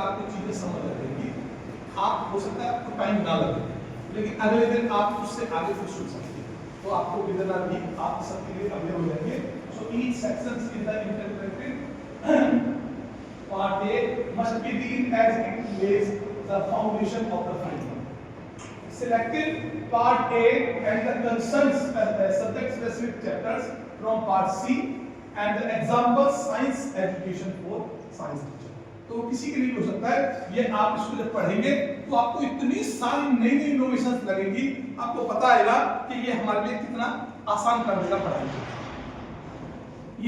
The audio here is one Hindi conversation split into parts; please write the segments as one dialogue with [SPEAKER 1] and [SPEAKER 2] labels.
[SPEAKER 1] आपको चीजें समझ आ जाएगी, आप हो सकता है आपको टाइम ना लगे, लेकिन अगले दिन आप उससे आगे फिर सुन सकते हैं। तो आपको विदन आर वीक आप सबके लिए अवेलेबल हो जाएंगे। So each sections in the interpreted part A must be read as it lays the foundation of the framework. Selected part A and the concerns subject specific chapters from part C and the example science education for science teacher. तो किसी के लिए हो सकता है ये आप इसको जब पढ़ेंगे तो आपको इतनी सारी नई नई इनोवेशंस लगेंगी, आपको पता आएगा कि ये हमारे लिए कितना आसान कर देगा पढ़ाई।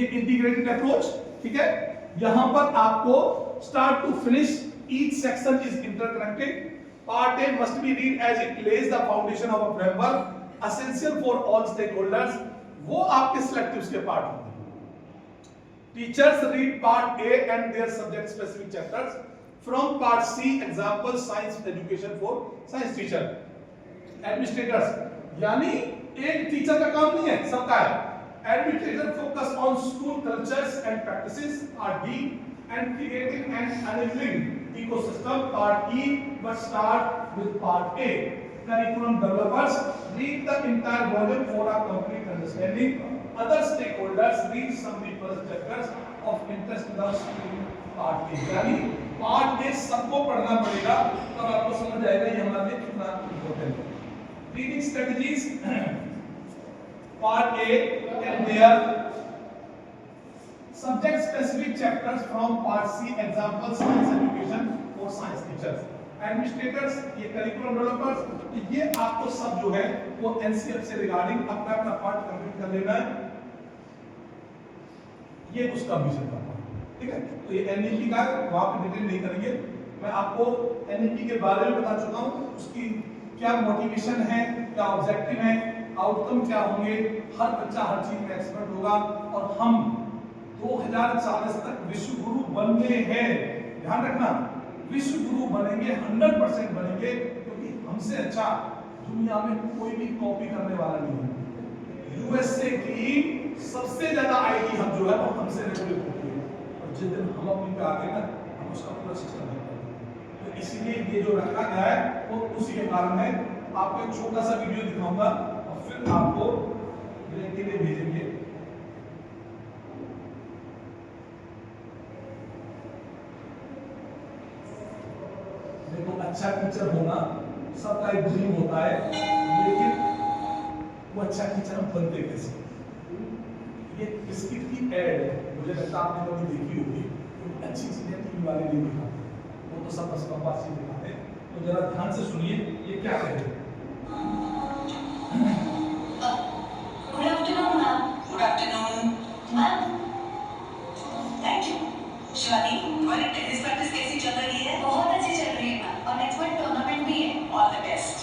[SPEAKER 1] ये इंटीग्रेटेड अप्रोच, ठीक है। यहां पर आपको start to finish each section is interconnected. Part A must be read as it lays the foundation of a framework essential for all stakeholders, वो आपके सिलेक्टिव्स के पार्ट होंगे। Teachers read part A and their subject specific chapters from part C example science education for science teacher. Administrators यानी एक टीचर का काम नहीं है, सबका है। Administrator focus on school cultures and practices, part D, and creating and enabling ecosystem, part E, but start with part A. Curriculum developers read the entire volume for a complete understanding. Other stakeholders read summary first chapters of interest in the school, part A. यानी part A सबको पढ़ना पड़ेगा, तब आपको समझ आएगा ये हमारे लिए कितना इम्पोर्टेंट है। Reading strategies part A and their subject specific chapters from part C example science education for science teachers। Administrators ये करिकुलम डेवलपर्स, ये आपको सब जो है वो एनसीएफ से रिगार्डिंग अपना अपना पार्ट कंप्लीट कर लेना है, ये उसका विषय था, ठीक है। तो ये एनईपी का वहां पे डिटेल नहीं करेंगे, मैं आपको एनईपी के बारे में बता चुका हूं, उसकी क्या मोटिवेशन है, क्या ऑब्जेक्टिव है, आउटकम क्या होंगे, हर बच्चा हर चीज में एक्सपर्ट होगा और हम 2040 तक विश्व गुरु बनने हैं। ध्यान रखना, विश्व गुरु बनेंगे, 100% बनेंगे, क्योंकि हमसे अच्छा दुनिया में कोई भी कॉपी करने वाला नहीं है। यूएसए की सबसे ज्यादा आईटी हम जो है वो हमसे रेगुलेट होती है, और जिस दिन हम अपनी पे आ गए ना, हम उसका पूरा सिस्टम है। तो इसलिए ये जो रखा गया है वो उसी के कारण है। आपको एक छोटा सा वीडियो दिखाऊंगा और फिर आपको ब्रेक के लिए भेजेंगे। देखो, अच्छा टीचर होना सबका एक ड्रीम होता है, लेकिन वो अच्छा टीचर हम बनते कैसे? ये बिस्किट की एड है, मुझे लगता है आपने कभी देखी होगी, अच्छी चीजें टीवी वाले नहीं दिखाते, वो तो सब बस बकवास ही दिखाते। तो जरा ध्यान से सुनिए ये क्या कह रहे हैं।
[SPEAKER 2] Good afternoon, ma'am. Good afternoon, ma'am. Thank you. Shivani, तुम्हारी टेनिस प्रैक्टिस कैसी चल रही है? बहुत अच्छी चल रही है मैम, और नेक्स्ट मंथ टूर्नामेंट भी है। All the best.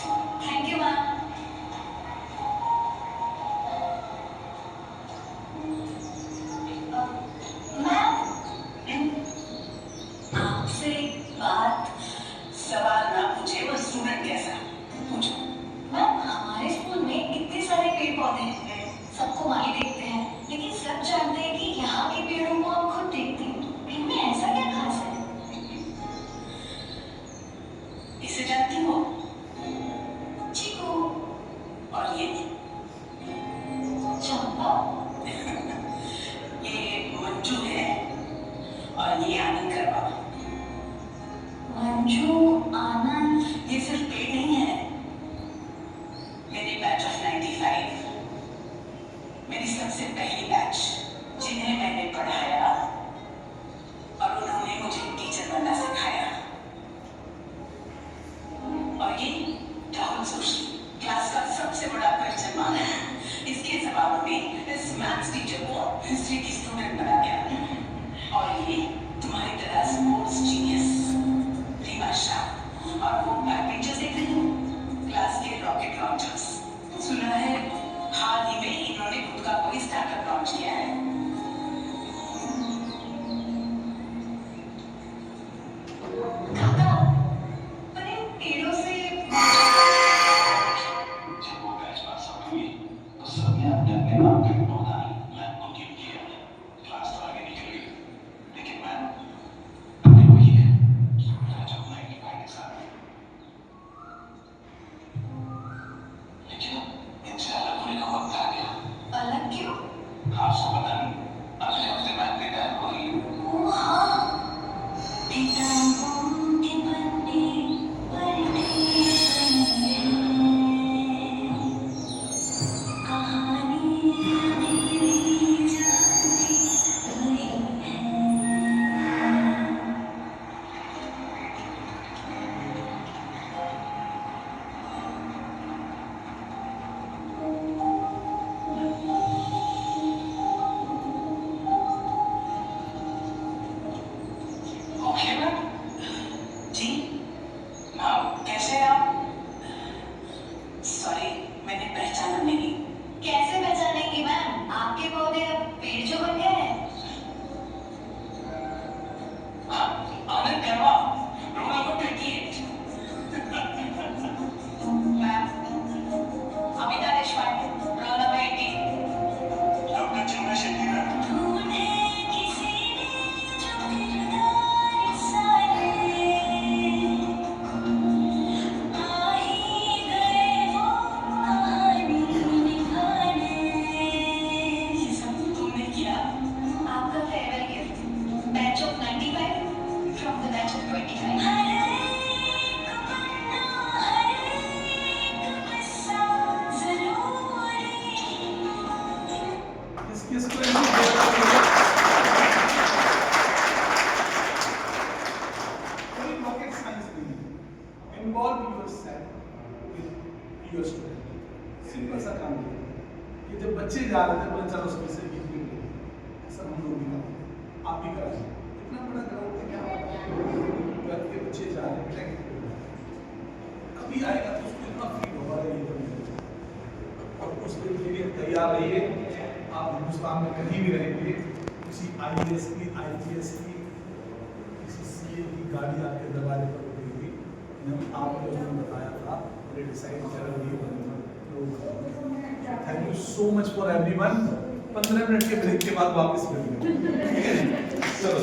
[SPEAKER 2] Thank you, ma'am. Ma'am, आपसे बात, सवाल ना पूछे, वो स्टूडेंट कैसा? पूछो। मैम, हमारे स्कूल में इतने सारे पेड़ पौधे हैं, सबको माली देखते हैं, लेकिन सब जानते हैं कि यहाँ के पेड़ों को हम खुद देखते हैं। इनमें ऐसा क्या खास है? इसे जानती हो? चीकू। और ये? चंपा। ये मंजू है और ये आनंद करवा। मंजू, आनंद, ये सिर्फ पेड़ नहीं है, मेरी बैच ऑफ 95, मेरी सबसे पहली बैच, जिन्हें मैंने पढ़ाया और उन्होंने मुझे टीचर बनना सिखाया। और ये राहुल जोशी, क्लास का सबसे बड़ा परिचयमान है। इसके जवाब में इस मैथ्स टीचर को हिस्ट्री की स्टूडेंट बना गया। और ये तुम्हारी तरह स्पोर्ट्स जीनियस रीमा शाह, और वो बैक बेंचर्स देख रही हूँ, किताबों के पन्ने पलटे बनी हैं, कहानियाँ मेरी जाती हुई हैं। Okay ma'am. जी कैसे हैं आप? सॉरी, मैंने पहचाना नहीं। कैसे पहचानेंगी मैम? आपके पौधे अब पेड़ जो बन गए हैं। हाँ, Anand Karma, road number 28। Ma'am, Amita Deshpande, road number 18। Doctor Chandra Shetty ma'am. ढूंढे किसी ने जो किरदार सारे, आ ही गए वो कहानी निभाने। ये सब तुमने किया? आपका farewell gift, batch of 95 from the batch of 25। हर एक पन्ना, हर एक किस्सा ज़रूरी।
[SPEAKER 1] इसको कोई रॉकेट साइंस नहीं है। Involve yourself with your student. Simple सा काम है। ये जब बच्चे जा रहे थे बोले चलो उसमें से एक भी ऐसा हम लोग भी करते, आप भी करा। इतना बड़ा ग्राउंड है, क्या घर के बच्चे जा रहे हैं, कभी आएगा तो उसको इतना फील होगा ये और उसके लिए तैयार रहिए। आप हिंदुस्तान में कहीं भी रहेंगे, किसी IAS की, IGS की, किसी CA की गाड़ी आपके दरवाजे पर रुकेगी। आपने उसने बताया था और डिसाइड कर thank you so much for everyone. 15 minute के ब्रेक के बाद वापस मिलेंगे, ठीक है? चलो।